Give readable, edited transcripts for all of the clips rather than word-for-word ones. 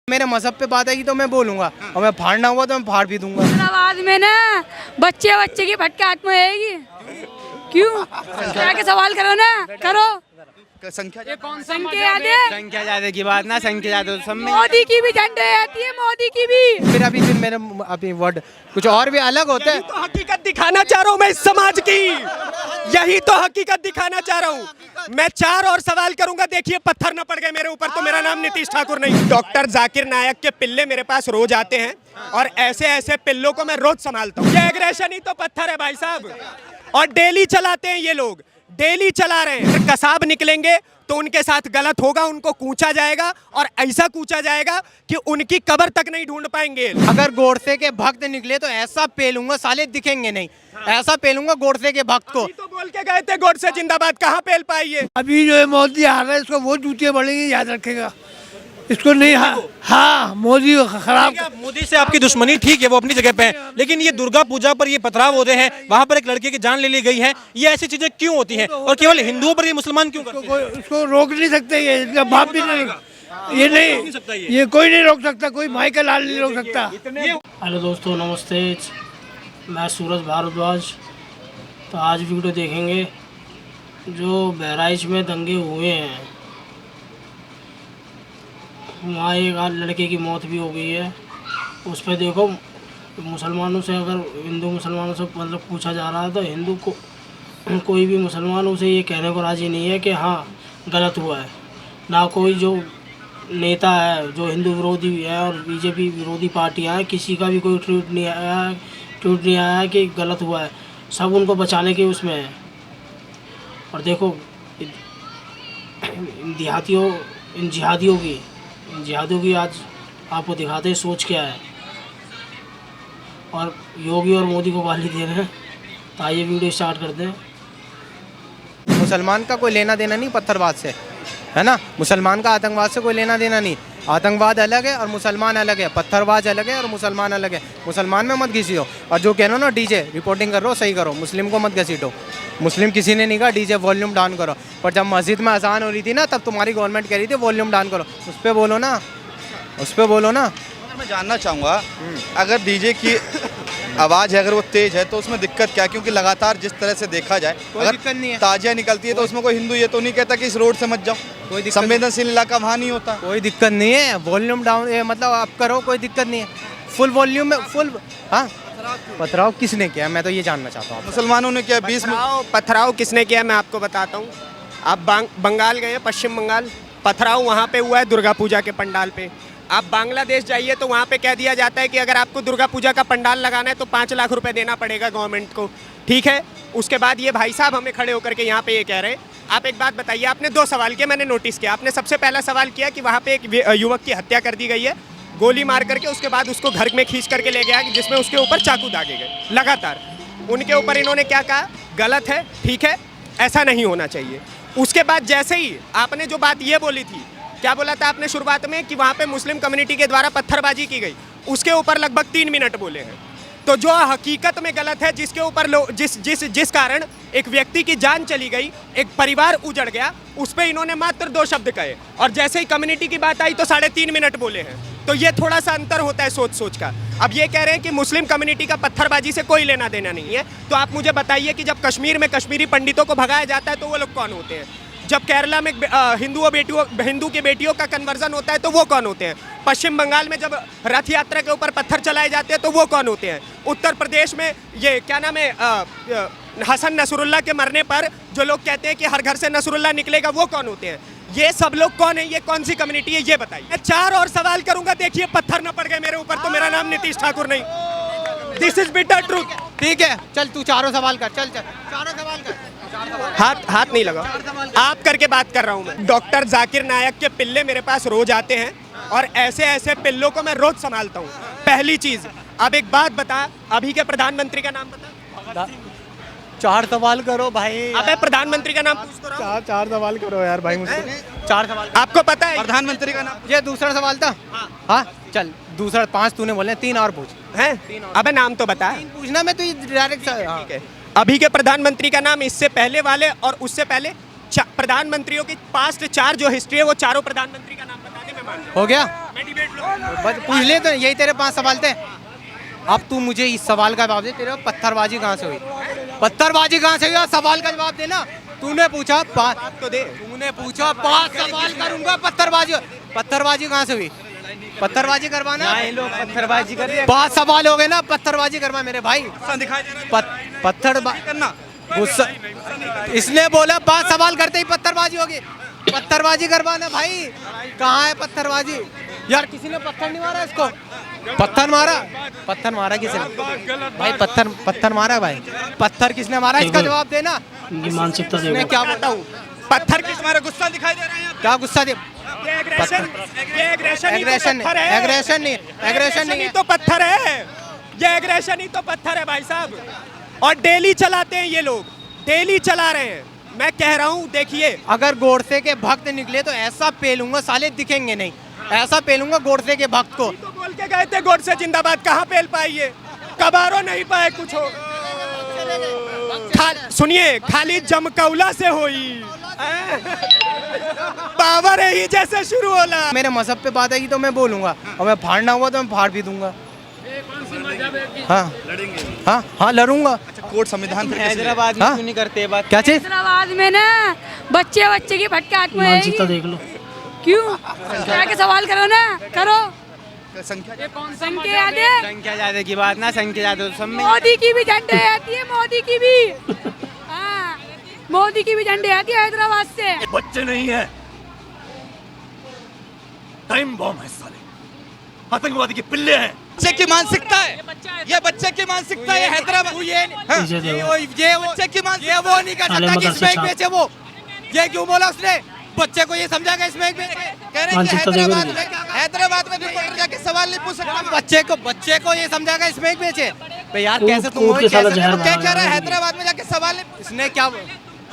मेरे मजहब पे बात आएगी तो मैं बोलूंगा और मैं फाड़ना हुआ तो मैं फाड़ भी दूंगा। आवाज में ना बच्चे की फटके हाथ में आएगी। क्यों? के सवाल करो ना, करो। संख्या संख्या ज्यादा की बात ना, संख्या ज्यादा सब में मोदी की भी झंडे आती है, मोदी की भी। फिर मेरे अभी वर्ड कुछ और भी अलग होते हैं। तो हकीकत दिखाना चाह रहा हूँ मैं इस समाज की, यही तो हकीकत दिखाना चाह रहा हूँ मैं। 4 और सवाल करूंगा, देखिए पत्थर न पड़ गए मेरे ऊपर तो मेरा नाम नीतीश ठाकुर नहीं। डॉक्टर जाकिर नायक के पिल्ले मेरे पास रोज आते हैं और ऐसे ऐसे पिल्लों को मैं रोज संभालता हूँ। ये एग्रेशन ही तो पत्थर है भाई साहब, और डेली चलाते हैं ये लोग, डेली चला रहे हैं। कसाब निकलेंगे तो उनके साथ गलत होगा, उनको कूचा जाएगा और ऐसा कूचा जाएगा कि उनकी कब्र तक नहीं ढूंढ पाएंगे। अगर गोडसे के भक्त निकले तो ऐसा पेलूंगा, साले दिखेंगे नहीं, ऐसा पेलूंगा गोडसे के भक्त को। तो बोल के गए थे गोडसे जिंदाबाद, कहाँ पेल पाइए। अभी जो है मोदी आ रहा है, इसको वो जूतियाँ बढ़ेंगी, याद रखेगा इसको नहीं। हाँ मोदी खराब। मोदी से आपकी दुश्मनी ठीक है, वो अपनी जगह पे है, लेकिन ये दुर्गा पूजा पर ये पथराव होते हैं, वहाँ पर एक लड़के की जान ले ली गई है, ये ऐसी चीजें क्यों होती हैं और केवल हिंदुओं पर ये मुसलमान क्यों करते हैं? इसको रोक नहीं सकते, ये इसका बाप भी नहीं, ये नहीं, ये कोई नहीं रोक सकता, कोई माई का लाल नहीं रोक सकता। हेलो दोस्तों, नमस्ते। मैं सूरज भारद्वाज। तो आज वीडियो देखेंगे जो बहराइच में दंगे हुए हैं, वहाँ एक लड़के की मौत भी हो गई है। उस पर देखो, मुसलमानों से अगर हिंदू मुसलमानों से मतलब पूछा जा रहा है तो हिंदू को कोई भी मुसलमान उसे ये कहने को राज़ी नहीं है कि हाँ गलत हुआ है। ना कोई जो नेता है जो हिंदू विरोधी है और बीजेपी विरोधी पार्टियाँ हैं, किसी का भी कोई ट्वीट नहीं आया है कि गलत हुआ है। सब उनको बचाने के उसमें है। और देखो इन जिहादियों की आज आपको दिखाते हैं सोच क्या है। और योगी और मोदी को गाली दे रहे हैं। तो आइए वीडियो स्टार्ट करते हैं। मुसलमान का कोई लेना देना नहीं पत्थरबाज से, है ना। मुसलमान का आतंकवाद से कोई लेना देना नहीं। आतंकवाद अलग है और मुसलमान अलग है, पत्थरबाज अलग है और मुसलमान अलग है। मुसलमान में मत घिसियो, और जो कह रहे हो ना डीजे रिपोर्टिंग कर रो, सही करो, मुस्लिम को मत घसीटो। मुस्लिम किसी ने नहीं कहा डीजे वॉल्यूम डाउन करो, पर जब मस्जिद में अजान हो रही थी ना, तब तुम्हारी गवर्नमेंट कह रही थी वॉल्यूम डाउन करो। उस पर बोलो ना, उस पर बोलो ना। मैं जानना चाहूँगा, अगर डीजे की आवाज़ है अगर वो तेज़ है तो उसमें दिक्कत क्या है? क्योंकि लगातार जिस तरह से देखा जाए, अगर ताजिया निकलती है तो उसमें कोई हिंदू ये तो नहीं कहता कि इस रोड से मत जाओ, कोई संवेदनशील इलाका वहाँ नहीं होता। कोई दिक्कत नहीं है, वॉल्यूम डाउन मतलब आप करो, कोई दिक्कत नहीं है। फुल वॉल्यूम में फुल। हाँ, पथराव किसने किया, मैं तो ये जानना चाहता हूँ। मुसलमानों ने किया। 20 पथराव किसने किया मैं आपको बताता हूँ। आप बंगाल गए, पश्चिम बंगाल, पथराव वहाँ पे हुआ है दुर्गा पूजा के पंडाल पे। आप बांग्लादेश जाइए तो वहाँ पे कह दिया जाता है कि अगर आपको दुर्गा पूजा का पंडाल लगाना है तो 5 लाख रुपए देना पड़ेगा गवर्नमेंट को, ठीक है। उसके बाद ये भाई साहब हमें खड़े होकर के यहाँ पे ये कह रहे हैं। आप एक बात बताइए, आपने 2 सवाल किए, मैंने नोटिस किया। आपने सबसे पहला सवाल किया कि वहाँ पे एक युवक की हत्या कर दी गई है गोली मार करके, उसके बाद उसको घर में खींच करके ले गया जिसमें उसके ऊपर चाकू दागे गए लगातार। उनके ऊपर इन्होंने क्या कहा, गलत है, ठीक है, ऐसा नहीं होना चाहिए। उसके बाद जैसे ही आपने जो बात ये बोली थी, क्या बोला था आपने शुरुआत में कि वहाँ पे मुस्लिम कम्युनिटी के द्वारा पत्थरबाजी की गई, उसके ऊपर लगभग 3 मिनट बोले हैं। तो जो हकीकत में गलत है, जिसके ऊपर जिस कारण एक व्यक्ति की जान चली गई, एक परिवार उजड़ गया, उस पर इन्होंने मात्र 2 शब्द कहे, और जैसे ही कम्युनिटी की बात आई तो 3.5 मिनट बोले हैं। तो ये थोड़ा सा अंतर होता है सोच का। अब ये कह रहे हैं कि मुस्लिम कम्युनिटी का पत्थरबाजी से कोई लेना देना नहीं है। तो आप मुझे बताइए कि जब कश्मीर में कश्मीरी पंडितों को भगाया जाता है तो वो लोग कौन होते हैं? जब केरला में हिंदू की बेटियों का कन्वर्जन होता है तो वो कौन होते हैं? पश्चिम बंगाल में जब रथ यात्रा के ऊपर पत्थर चलाए जाते हैं तो वो कौन होते हैं? उत्तर प्रदेश में ये क्या नाम है, हसन नसरुल्ला के मरने पर जो लोग कहते हैं कि हर घर से नसरुल्ला निकलेगा, वो कौन होते हैं? ये सब लोग कौन है? ये कौन सी कम्युनिटी है, ये बताइए। मैं 4 और सवाल करूंगा, देखिए पत्थर न पड़ गए मेरे ऊपर तो मेरा नाम नीतीश ठाकुर नहीं। This is bitter truth. ठीक है, चल तू 4 सवाल कर, चल 4 सवाल कर। हाथ नहीं लगा, आप करके बात कर रहा हूँ मैं। डॉक्टर जाकिर नायक के पिल्ले मेरे पास रोज आते हैं और ऐसे ऐसे पिल्लों को मैं रोज संभालता हूँ। पहली चीज, अब एक बात बता, अभी के प्रधानमंत्री का नाम बता। 4 सवाल करो भाई। अबे प्रधानमंत्री का नाम पूछ तो रहा हूं। 4 सवाल करो यार भाई मुझसे। 4 सवाल आपको पता है प्रधानमंत्री का नाम? ये दूसरा सवाल था। हाँ चल, दूसरा 5 तूने बोले, 3 और पूछ। हैं? अबे नाम तो बता। 3 पूछना, मैं तो ये डायरेक्ट। ठीक है, अभी के प्रधानमंत्री का नाम, इससे पहले वाले और उससे पहले प्रधानमंत्रियों की पास्ट 4 जो हिस्ट्री है वो चारों प्रधानमंत्री का नाम बता दे, मैं मान जाऊं। हो गया। पूछ ले, तो यही तेरे 5 सवाल थे। अब तू मुझे इस सवाल का जवाब दे, तेरे पत्थरबाजी कहाँ से हुई? पत्थरबाजी कहाँ से हुई? और सवाल का जवाब देना। तूने पूछा 5 तो दे, तूने पूछा 5 सवाल करूंगा। पत्थरबाजी कहाँ से हुई? पत्थरबाजी करवाना, लोग पत्थरबाजी कर रहे हैं। 5 सवाल हो गए ना, पत्थरबाजी करवा मेरे भाई। पत्थरबाजी करना गुस्सा, इसने बोला 5 सवाल करते ही पत्थरबाजी होगी। पत्थरबाजी करवाना भाई, कहाँ है पत्थरबाजी? यार किसी ने पत्थर नहीं मारा इसको? पत्थर मारा किसी ने? भाई पत्थर मारा भाई, पत्थर किसने मारा? इसका जवाब देना। इनकी मानसिकता देखो। मैं क्या बताऊं? पत्थर किस मारा? गुस्सा दिखाई दे रहा है यहाँ पे। क्या गुस्सा दे? एग्रेशन नहीं ही तो पत्थर है। ये एग्रेशन ही तो पत्थर है भाई साहब। और डेली चलाते हैं ये लोग, डेली चला रहे हैं। मैं कह रहा हूँ देखिए, अगर गोडसे के भक्त निकले तो ऐसा पेलूंगा, साले दिखेंगे नहीं। ऐसा पेलूंगा गोडसे के भक्त को। तो बोल के गए थे गोडसे जिंदाबाद, कहाँ पेल पाइए? कबारो नहीं पाए कुछ हो। सुनिए, खाली जमकौला से होई पावर है ही जैसे शुरू होला। मेरे मजहब पे बात आएगी तो मैं बोलूंगा, और मैं फाड़ना हुआ तो मैं फाड़ भी दूंगा। हाँ लड़ूंगा। कोर्ट संविधान हैदराबाद में क्यों नहीं करते बात? क्या चीज? हैदराबाद में ना बच्चे की फटके हाथ में मानसिकता आएगी। देख लो। क्यों? जाके सवाल करो ना, करो। संख्या संख्या याद है? संख्या ज्यादा की बात ना, संख्या ज्यादा सब में। मोदी की भी झंडे आती है, मोदी की भी। हाँ, मोदी की भी झंडे आती है हैदराबाद से। बच्चे नहीं है, टाइम बॉम्ब है साले, आतंकवादी के पिल्ले हैं। बच्चे की मानसिकता है ये, बच्चे की मानसिकता है हैदराबाद। पीछे देखो। बच्चे की मानसिकता वो नहीं कर साले सकता कि मदरसे इसमें एक छाप। बेचे वो। ये क्यों बोला उसने? बच्चे को ये समझाएगा इसमें एक बेचे। कह रहे हैं कि मानसिकता हैदराबाद में रिपोर्टर जाके सवाल नहीं पूछ सकता। बच्चे को ये समझाएगा इसमें एक बेचे। भाई यार कूद- कैसे तुम कूद के साला कैसे जहर क्या बना कह रहा है? रहा है। हैदराबाद में जाके सवाल नहीं, इसने क्या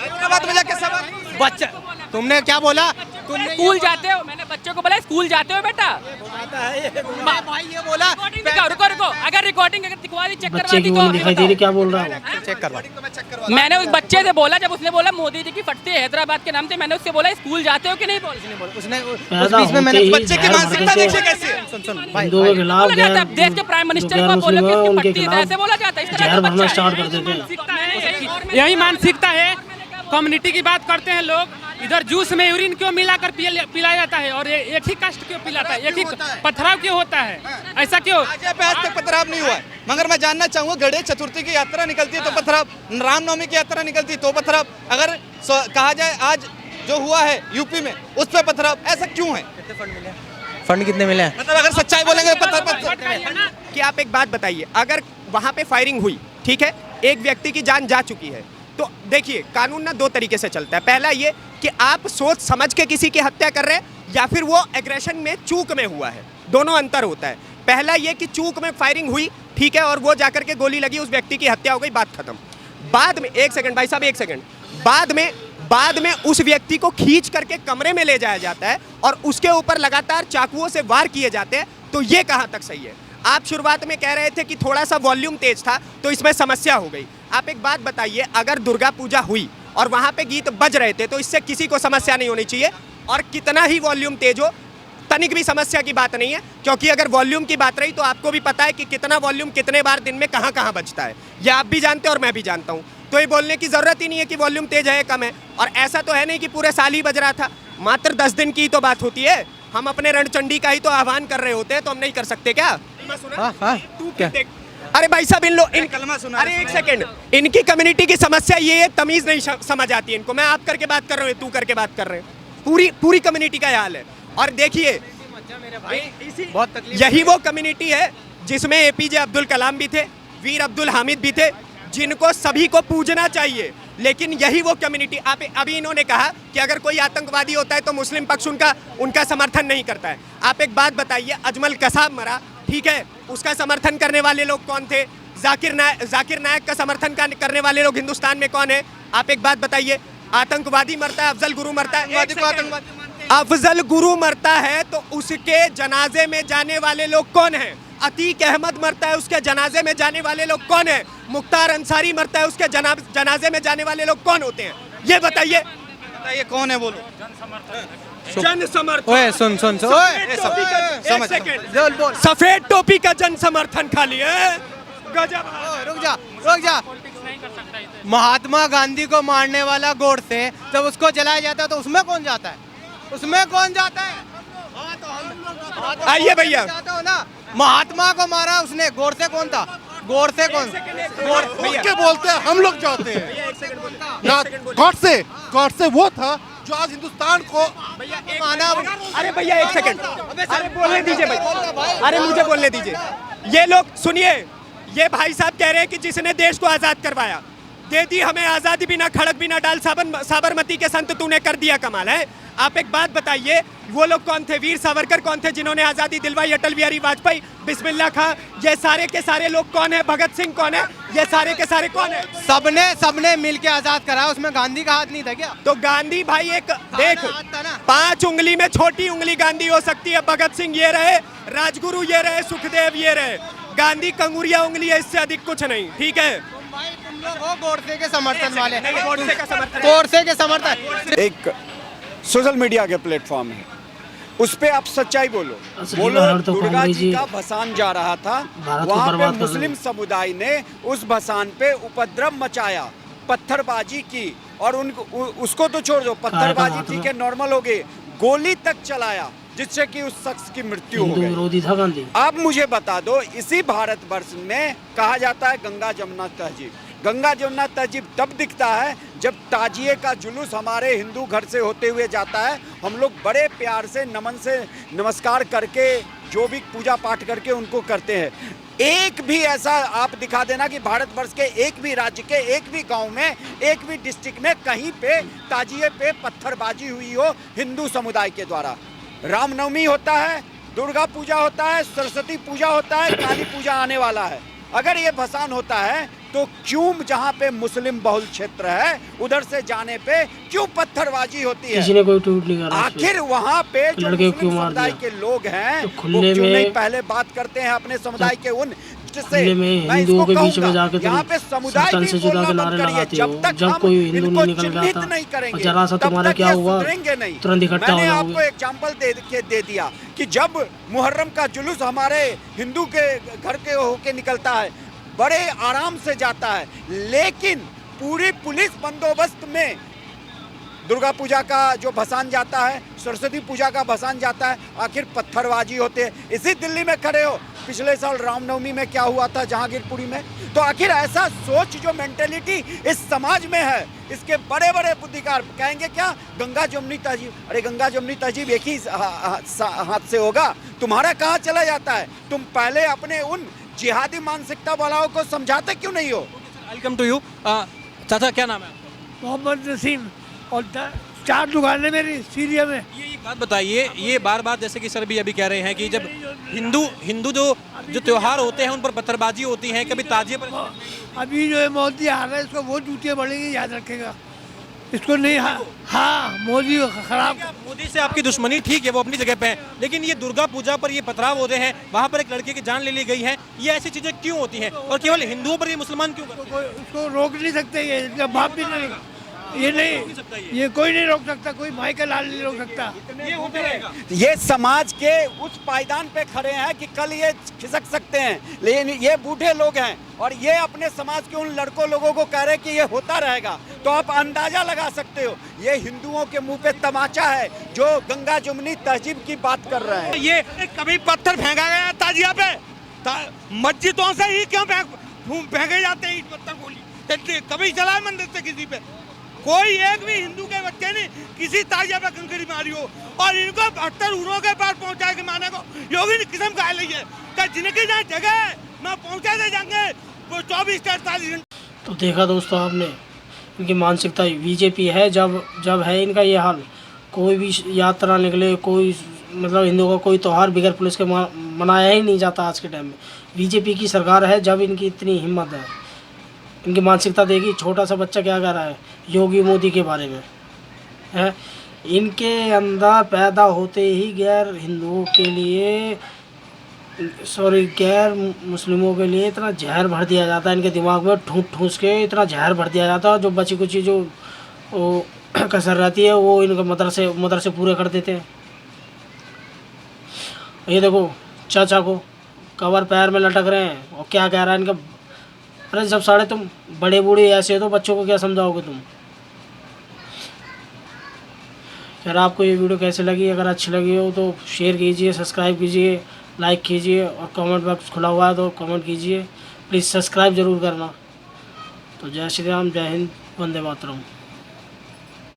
हैदराबाद में जाके सवाल बच्चा, तुमने क्या बोला? तुमने स्कूल जाते हो? मैंने बच्चों को बोला स्कूल जाते हो बेटा? भाई ये बोला। रिकॉर्डिंग दिखाओ, रुको। अगर रिकॉर्डिंग अगर दिखवा दी, चेक बच्चे करवा दी की तो वो नहीं अभी दिखाई दे रही, क्या बोल रहा है? चेक करवा। मैंने उस बच्चे से बोला, जब उसने बोला मोदी जी की फटती है हैदराबाद के नाम से, मैंने उससे बोला स्कूल जाते हो कि नहीं? उसने उस पैदा बीच में मैंने होते ही बच्चे की जहर भर मानसिकता के देखिए कैसी है। सुन भाई हिंदुओं के खिलाफ बोला जाता है, देश के प्राइम मिनिस्टर को बोलो कि इसकी फटती है, तो ऐसे बोला जाता है। इस तरह जहर का भरना बच्चा स्टार्ट है। कर देते हैं। यही मानसिकता है। कम्युनिटी की बात करते हैं लोग, इधर जूस में यूरिन क्यों मिलाकर पिलाया जाता है, और एक ही कास्ट क्यों पिलाता है, एक ही पथराव क्यों होता है, ऐसा क्यों? आज तक पथराव नहीं हुआ है, मगर मैं जानना चाहूंगा, गणेश चतुर्थी की यात्रा निकलती है तो पथराव, रामनवमी की यात्रा निकलती है तो पथराव, अगर कहा जाए आज जो हुआ है यूपी में उस पर पथराव, ऐसा क्यों है? फंड कितने मिले हैं? मतलब अगर सच्चाई बोलेंगे पत्थर। कि आप एक बात बताइए, अगर वहाँ पे फायरिंग हुई, ठीक है, एक व्यक्ति की जान जा चुकी है, तो देखिए कानून ना 2 तरीके से चलता है। पहला ये कि आप सोच समझ के किसी की हत्या कर रहे हैं या फिर वो एग्रेशन में चूक में हुआ है, दोनों अंतर होता है। पहला ये कि चूक में फायरिंग हुई, ठीक है, और वो जाकर के गोली लगी, उस व्यक्ति की हत्या हो गई, बात खत्म। बाद में 1 सेकंड भाई साहब, 1 सेकंड, बाद में उस व्यक्ति को खींच करके कमरे में ले जाया जाता है और उसके ऊपर लगातार चाकुओं से वार किए जाते हैं, तो ये कहाँ तक सही है? आप शुरुआत में कह रहे थे कि थोड़ा सा वॉल्यूम तेज था तो इसमें समस्या हो गई। आप एक बात बताइए, अगर दुर्गा पूजा हुई और वहाँ पे गीत बज रहे थे तो इससे किसी को समस्या नहीं होनी चाहिए, और कितना ही वॉल्यूम तेज हो, तनिक भी समस्या की बात नहीं है, क्योंकि अगर वॉल्यूम की बात रही तो आपको भी पता है कि कितना वॉल्यूम कितने बार दिन में कहाँ कहाँ बजता है, यह आप भी जानते हैं और मैं भी जानता हूँ। तो ये बोलने की ज़रूरत ही नहीं है कि वॉल्यूम तेज है या कम है, और ऐसा तो है नहीं कि पूरे साल ही बज रहा था, मात्र 10 दिन की तो बात होती है। हम अपने रणचंडी का ही तो आह्वान कर रहे होते हैं, तो हम नहीं कर सकते क्या? अरे भाई साहब, कलमा सुना। अरे 1 सेकंड, इनकी कम्युनिटी की समस्या ये तमीज नहीं समझ आती इनको। मैं आप करके बात कर रहा हूँ, तू करके बात कर रहे हैं, पूरी कम्युनिटी का हाल है। और देखिए, यही वो कम्युनिटी है जिसमें एपीजे अब्दुल कलाम भी थे, वीर अब्दुल हामिद भी थे, जिनको सभी को पूजना चाहिए। लेकिन यही वो कम्युनिटी, आप अभी इन्होंने कहा कि अगर कोई आतंकवादी होता है तो मुस्लिम पक्ष उनका समर्थन नहीं करता है। आप एक बात बताइए, अजमल कसाब मरा, ठीक है, उसका समर्थन करने वाले लोग कौन थे? जाकिर नायक का समर्थन करने वाले लोग हिंदुस्तान में कौन है? आप एक बात बताइए, आतंकवादी मरता है, अफजल गुरु मरता है, अफजल गुरु मरता है तो उसके जनाजे में जाने वाले लोग कौन हैं? अतीक अहमद मरता है, उसके जनाजे में जाने वाले लोग कौन है? मुख्तार अंसारी मरता है, उसके जनाजे में जाने वाले लोग कौन होते हैं? ये बताइए। बताइए कौन है बोलो। जन समर्थन। ओए सुन सुन सुन ओए समझ बोल बोल सफेद टोपी का जन समर्थन खाली है। गजब। रुक जा। महात्मा गांधी को मारने वाला गोडसे जब उसको जलाया जाता है तो उसमें कौन जाता है? उसमें कौन जाता है? आइए भैया। जाता हो ना, महात्मा को मारा उसने, गोडसे कौन था? गोडसे कौन? उसके बोलते हैं हम लोग जाते हैं ना। गॉडसे वो था जो आज हिंदुस्तान को माना। अरे भैया एक सेकंड, अरे बोलने दीजिए भाई, अरे मुझे बोलने दीजिए। ये लोग सुनिए, ये भाई साहब कह रहे हैं कि जिसने देश को आजाद करवाया, दे दी हमें आजादी, बिना खड़क बिना डाल साबरमती के संत तूने कर दिया कमाल है। आप एक बात बताइए, वो लोग कौन थे? वीर सावरकर कौन थे जिन्होंने आजादी दिलवाई? अटल बिहारी वाजपेयी, बिस्मिल्लाह खां, ये सारे के सारे लोग कौन है? भगत सिंह कौन है? ये सारे के सारे कौन है? सबने मिलके आजाद करा, उसमें गांधी का हाथ नहीं था क्या? तो गांधी भाई एक देख, 5 उंगली में छोटी उंगली गांधी हो सकती है। भगत सिंह ये रहे, राजगुरु ये रहे, सुखदेव ये रहे, गांधी कंगुरिया उंगली है, इससे अधिक कुछ नहीं। ठीक है, तुम लोग हो गोडसे के समर्थन वाले। गोडसे का समर्थन, गोडसे के समर्थन। एक सोशल मीडिया के प्लेटफॉर्म है, उस पे आप सच्चाई बोलो। तो दुर्गा जी का भसान जा रहा था, वहाँ पे मुस्लिम समुदाय ने उस भसान पे उपद्रव मचाया, पत्थरबाजी की, और उसको तो छोड़ दो, पत्थरबाजी ठीक है नॉर्मल हो गई, गोली तक चलाया जिससे कि उस शख्स की मृत्यु हो गई। विरोधी था गांधी। आप मुझे बता दो, इसी भारतवर्ष में कहा जाता है गंगा जमुना तहजीब। गंगा जमुना तहजीब तब दिखता है जब ताजिए का जुलूस हमारे हिंदू घर से होते हुए जाता है। हम लोग बड़े प्यार से नमन से नमस्कार करके जो भी पूजा पाठ करके उनको करते हैं। एक भी ऐसा आप दिखा देना कि भारतवर्ष के एक भी राज्य के एक भी गांव में, एक भी डिस्ट्रिक्ट में कहीं पे ताजिए पे पत्थरबाजी हुई हो हिंदू समुदाय के द्वारा। रामनवमी होता है, दुर्गा पूजा होता है, सरस्वती पूजा होता है, काली पूजा आने वाला है, अगर ये भसान होता है तो क्यों जहाँ पे मुस्लिम बहुल क्षेत्र है उधर से जाने पे क्यों पत्थरबाजी होती है? किसी ने कोई ट्वीट नहीं करा। आखिर वहाँ पे जो मुस्लिम समुदाय के लोग हैं वो क्यों नहीं पहले बात करते हैं अपने समुदाय के उन खुले में हिंदुओं के बीच में जाके यहाँ पे समुदाय भी जुदा के नारे लगाते हो। जब कोई हिंदू नहीं निकल गया था, जरा सा तुम्हारा क्या हुआ, तुरंत इकट्ठा हो मैंने जाओगे। आपको एग्जांपल दे दिया कि जब मुहर्रम का जुलूस हमारे हिंदू के घर के होके निकलता है, बड़े आराम से जाता है, लेकिन पूरी पुलिस बंदोबस्त में दुर्गा पूजा का जो भसान जाता है, सरस्वती पूजा का भसान जाता है, आखिर पत्थरबाजी होते हैं। इसी दिल्ली में खड़े हो, पिछले साल रामनवमी में क्या हुआ था जहांगीरपुरी में। तो आखिर ऐसा सोच जो मेंटेलिटी इस समाज में है, इसके बड़े बड़े बुद्धिकार कहेंगे क्या गंगा जमुनी तहजीब? अरे गंगा जमुनी तहजीब एक ही हाथ से होगा, तुम्हारा कहाँ चला जाता है? तुम पहले अपने उन जिहादी मानसिकता वालों को समझाते क्यों नहीं हो? Welcome to you. चाचा क्या नाम है? मोहम्मद नसीम, और 4 दुकानें मेरी सीरिया में। ये एक बात बताइए, ये बार बार जैसे कि सर भी अभी कह रहे हैं कि जब हिंदू जो त्योहार होते हैं उन पर पत्थरबाजी होती है, कभी ताजिए पर, अभी जो है मोदी आ रहा है, इसको वो जूतियाँ बढ़ेंगी, याद रखेगा इसको नहीं। हाँ मोदी खराब। मोदी से आपकी दुश्मनी ठीक है, वो अपनी जगह पे है, लेकिन ये दुर्गा पूजा पर ये पथराव होते हैं, वहाँ पर एक लड़के की जान ले ली गई है, ये ऐसी चीजें क्यों होती हैं और केवल हिंदुओं पर ये मुसलमान क्यों करते हैं? उसको रोक नहीं सकते, ये इसका बाप भी नहीं, ये नहीं, ये कोई नहीं रोक सकता, कोई माई का लाल नहीं रोक सकता। ये समाज के उस पायदान पे खड़े हैं कि कल ये खिसक सकते हैं, लेकिन ये बूढ़े लोग हैं और ये अपने समाज के उन लड़कों लोगों को कह रहे हैं कि ये होता रहेगा। तो आप अंदाजा लगा सकते हो, ये हिंदुओं के मुंह पे तमाचा है जो गंगा जमुनी तहजीब की बात कर रहे हैं। ये कभी पत्थर फेंका गया ताजिया पे, मस्जिदों से ही क्यों फेंके जाते हैं ईट पत्थर गोली? कभी चला है मंदिर से किसी पे? कोई एक भी हिंदू के बच्चे ने किसी ताजिया पे कंकड़ी मारी हो, और इनको 78 उरों के पास पहुंचाए के माने को योगी ने किस्म खा ली है कि जिनकी जहाँ जगह है मैं पहुंचा दे जाएंगे वो 24 से 48 घंटे। तो देखा दोस्तों आपने, इनकी मानसिकता बीजेपी है, जब है इनका ये हाल, कोई भी यात्रा निकले, कोई मतलब हिंदुओं का कोई त्यौहार बिगैर पुलिस के मनाया ही नहीं जाता आज के टाइम में। बीजेपी की सरकार है जब इनकी इतनी हिम्मत है। इनकी मानसिकता देखिए, छोटा सा बच्चा क्या कह रहा है योगी मोदी के बारे में है। इनके अंदर पैदा होते ही गैर हिंदुओं के लिए, गैर मुस्लिमों के लिए इतना जहर भर दिया जाता है, इनके दिमाग में ठूस ठूस के इतना जहर भर दिया जाता है। जो बची कुची जो कसर रहती है वो इनका मदरसे पूरे कर देते हैं। ये देखो चाचा को कवर पैर में लटक रहे हैं और क्या कह रहा है इनका। अरे जब साढ़े तुम बड़े बूढ़े ऐसे हो तो बच्चों को क्या समझाओगे तुम। यार आपको ये वीडियो कैसे लगी, अगर अच्छी लगी हो तो शेयर कीजिए, सब्सक्राइब कीजिए, लाइक कीजिए और कमेंट बॉक्स खुला हुआ है तो कमेंट कीजिए। प्लीज़ सब्सक्राइब ज़रूर करना। तो जय श्री राम, जय हिंद, वंदे मातरम।